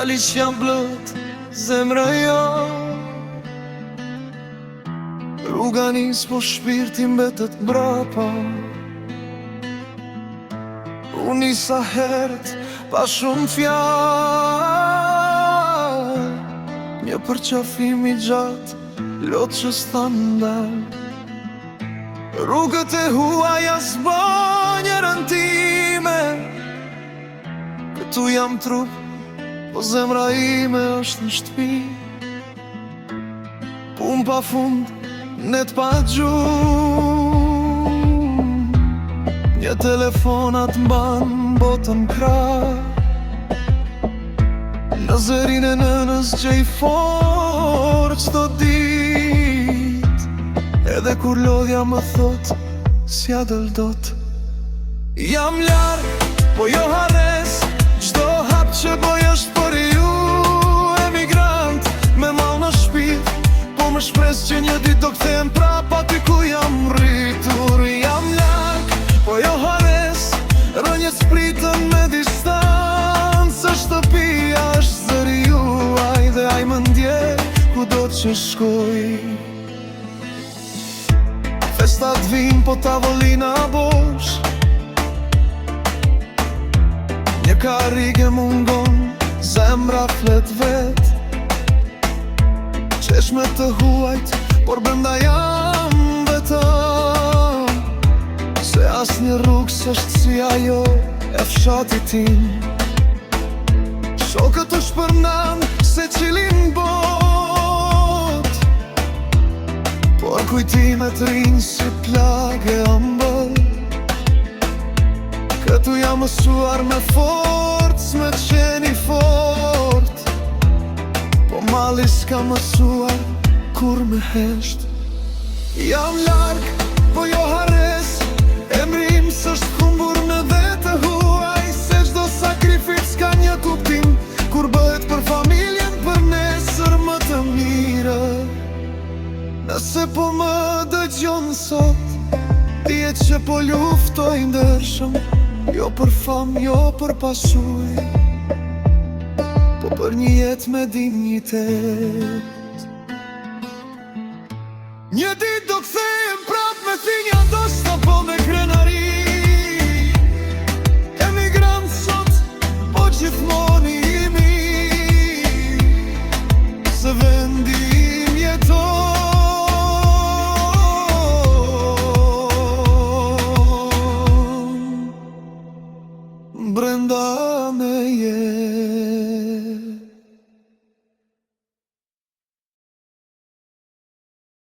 Fjali që jam blët, zemra jo. Rruga nis po shpirti mbetet mbrapa. Unë nisa herët pa shumë fjallë, një përqafim i gjatë, lot që s'thanda. Rrugët e huaja s'banjërën time, këtu jam trup, po zemra ime është në shtëpi. Pun pa fund, net pa gjumë, një telefonat mban botën krah. Në zërin e nënës gjej forë qdo dit, edhe kur lodhja më thot, s'ja dëll dot. Jam larg, po jo hares, qdo hap që boj është për ju. Emigrant, me mal në shpit, po më shpres që një dit do kthejmë prapa ty ku jam rritur. Jam larg, po jo hares, rënjës pritën me distancë. Shtëpia është zëri juaj dhe aj më ndje ku do që shkoj. Festat vin po tavolina bosh, një karrige mungon, zemra flet vet. Qeshme të huajt, por brenda jam vetëm, se as një rrugë s'është si ajo e fshatit tim. Shokët u shpërnan se qilin bot, por kujtimet rinë si plagë e ëmbël. Këtu jam mësuar me forcë, me qeni fort, po mali s'ka mësuar kur me hesht. Jam larg, po jo hares, emrim s'është humbur në vete huaj. Se çdo sakrific s'ka një kuptim, kur bëhet për familjen, për nesër më të mire. Nëse po më dëgjon sot, dihet që po luftoj ndershëm, jo për fam, jo për pasuj, po për një jetë me dignitet. Një dit do kthehem prap me thinja dosta, po me krenari. Emigrant sot, po gjithmoni i mi, se vendim jeton brenda me jetë.